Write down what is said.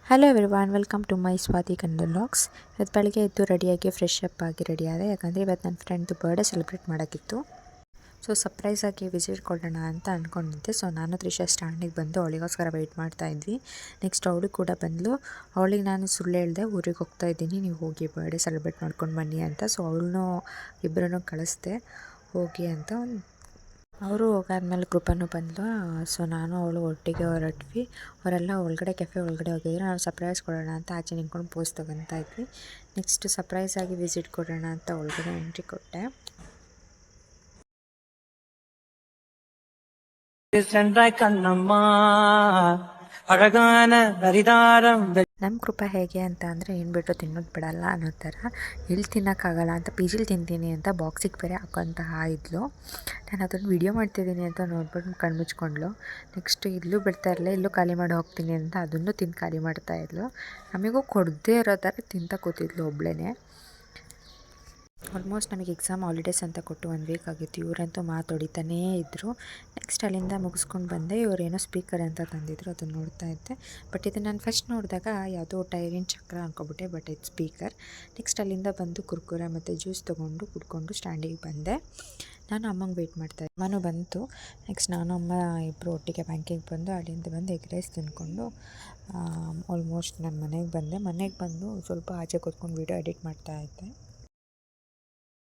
Hello everyone, welcome to my Swati Kannada vlogs. ಇವತ್ತು ಬೆಳಗ್ಗೆ ಎದ್ದು ರೆಡಿಯಾಗಿ ಫ್ರೆಶ್ ಅಪ್ ಆಗಿ ರೆಡಿಯಾದೆ. ಯಾಕಂದರೆ ಇವತ್ತು ನನ್ನ ಫ್ರೆಂಡ್ದು ಬರ್ಡೇ ಸೆಲೆಬ್ರೇಟ್ ಮಾಡೋಕ್ಕಿತ್ತು. ಸೊ ಸರ್ಪ್ರೈಸಾಗಿ ವಿಸಿಟ್ ಕೊಡೋಣ ಅಂತ ಅಂದ್ಕೊಂಡಿದ್ದೆ. ಸೊ ನಾನು ತ್ರಿಷಾ ಸ್ಟ್ಯಾಂಡಿಗೆ ಬಂದು ಅವಳಿಗೋಸ್ಕರ ವೆಯ್ಟ್ ಮಾಡ್ತಾಯಿದ್ವಿ. ನೆಕ್ಸ್ಟ್ ಅವಳು ಕೂಡ ಬಂದಳು. ಅವಳಿಗೆ ನಾನು ಸುಳ್ಳು ಹೇಳಿದೆ, ಊರಿಗೆ ಹೋಗ್ತಾ ಇದ್ದೀನಿ, ನೀವು ಹೋಗಿ ಬರ್ಡೇ ಸೆಲೆಬ್ರೇಟ್ ಮಾಡ್ಕೊಂಡು ಬನ್ನಿ ಅಂತ. ಸೊ ಅವಳನ್ನೂ ಇಬ್ಬರನ್ನೂ ಕಳಿಸ್ದೆ ಹೋಗಿ ಅಂತ. ಅವರು ಹೋಗಾದ್ಮೇಲೆ ಕೃಪನೂ ಬಂದಳು. ಸೊ ನಾನು ಅವಳು ಒಟ್ಟಿಗೆ ಹೊರಟ್ವಿ. ಅವರೆಲ್ಲ ಒಳಗಡೆ ಕೆಫೆ ಒಳಗಡೆ ಹೋಗಿದ್ರು. ನಾವು ಸರ್ಪ್ರೈಸ್ ಕೊಡೋಣ ಅಂತ ಆಚೆ ನಿಂತ್ಕೊಂಡು ಪೋಸ್ ತೊಗೊತಾ ಇದ್ವಿ. ನೆಕ್ಸ್ಟ್ ಸರ್ಪ್ರೈಸಾಗಿ ವಿಸಿಟ್ ಕೊಡೋಣ ಅಂತ ಒಳಗಡೆ ಎಂಟ್ರಿ ಕೊಟ್ಟೆ. ನಮ್ಮ ಕೃಪಾ ಹೇಗೆ ಅಂತ ಅಂದರೆ ಏನು ಬಿಟ್ಟು ತಿನ್ನೋದು ಬಿಡಲ್ಲ ಅನ್ನೋ ಥರ. ಎಲ್ಲಿ ತಿನ್ನೋಕ್ಕಾಗಲ್ಲ ಅಂತ ಪಿ ಜಿಲಿ ತಿಂತೀನಿ ಅಂತ ಬಾಕ್ಸಿಗೆ ಬೇರೆ ಹಾಕೋಂತಹ ಇದ್ಲು. ನಾನು ಅದನ್ನು ವೀಡಿಯೋ ಮಾಡ್ತಿದ್ದೀನಿ ಅಂತ ನೋಡ್ಬಿಟ್ಟು ಕಣ್ಮುಚ್ಕೊಂಡ್ಳು. ನೆಕ್ಸ್ಟ್ ಇಲ್ಲೂ ಬಿಡ್ತಾ ಇರಲಿಲ್ಲ, ಇಲ್ಲೂ ಖಾಲಿ ಮಾಡಿ ಹೋಗ್ತೀನಿ ಅಂತ ಅದನ್ನು ತಿಂದು ಖಾಲಿ ಮಾಡ್ತಾಯಿದ್ಲು. ನಮಗೂ ಕೊಡದೇ ಇರೋ ಥರ ತಿಂತ ಕೂತಿದ್ಲು ಒಬ್ಬಳೇ. ಆಲ್ಮೋಸ್ಟ್ ನಮಗೆ ಎಕ್ಸಾಮ್ ಹಾಲಿಡೇಸ್ ಅಂತ ಕೊಟ್ಟು 1 ವೀಕ್ ಆಗಿತ್ತು. ಇವರಂತೂ ಮಾತಾಡಿತಾನೇ ಇದ್ದರು. ನೆಕ್ಸ್ಟ್ ಅಲ್ಲಿಂದ ಮುಗಿಸ್ಕೊಂಡು ಬಂದೆ. ಇವರೇನೋ ಸ್ಪೀಕರ್ ಅಂತ ತಂದಿದ್ರು, ಅದನ್ನು ನೋಡ್ತಾ ಇದ್ದೆ. ಬಟ್ ಇದು ನಾನು ಫಸ್ಟ್ ನೋಡಿದಾಗ ಯಾವುದೋ ಟೈರಿನ ಚಕ್ರ ಅಂದ್ಕೊಬಿಟ್ಟೆ, ಬಟ್ ಇದು ಸ್ಪೀಕರ್. ನೆಕ್ಸ್ಟ್ ಅಲ್ಲಿಂದ ಬಂದು ಕುರ್ಕುರೆ ಮತ್ತು ಜ್ಯೂಸ್ ತೊಗೊಂಡು ಕುಡ್ಕೊಂಡು ಸ್ಟ್ಯಾಂಡಿಗೆ ಬಂದೆ. ನಾನು ಅಮ್ಮಂಗೆ ವೆಯ್ಟ್ ಮಾಡ್ತಾಯಿದ್ದೆ. ಅಮ್ಮನೂ ಬಂತು. ನೆಕ್ಸ್ಟ್ ನಾನು ಅಮ್ಮ ಇಬ್ಬರು ಒಟ್ಟಿಗೆ ಬ್ಯಾಂಕಿಗೆ ಬಂದು ಅಲ್ಲಿಂದ ಬಂದು ಎಗ್ ರೈಸ್ ತಿಂದ್ಕೊಂಡು ಆಲ್ಮೋಸ್ಟ್ ನಾನು ಮನೆಗೆ ಬಂದೆ. ಮನೆಗೆ ಬಂದು ಸ್ವಲ್ಪ ಆಚೆ ಕೂತ್ಕೊಂಡು ವೀಡಿಯೋ ಎಡಿಟ್ ಮಾಡ್ತಾಯಿದ್ದೆ.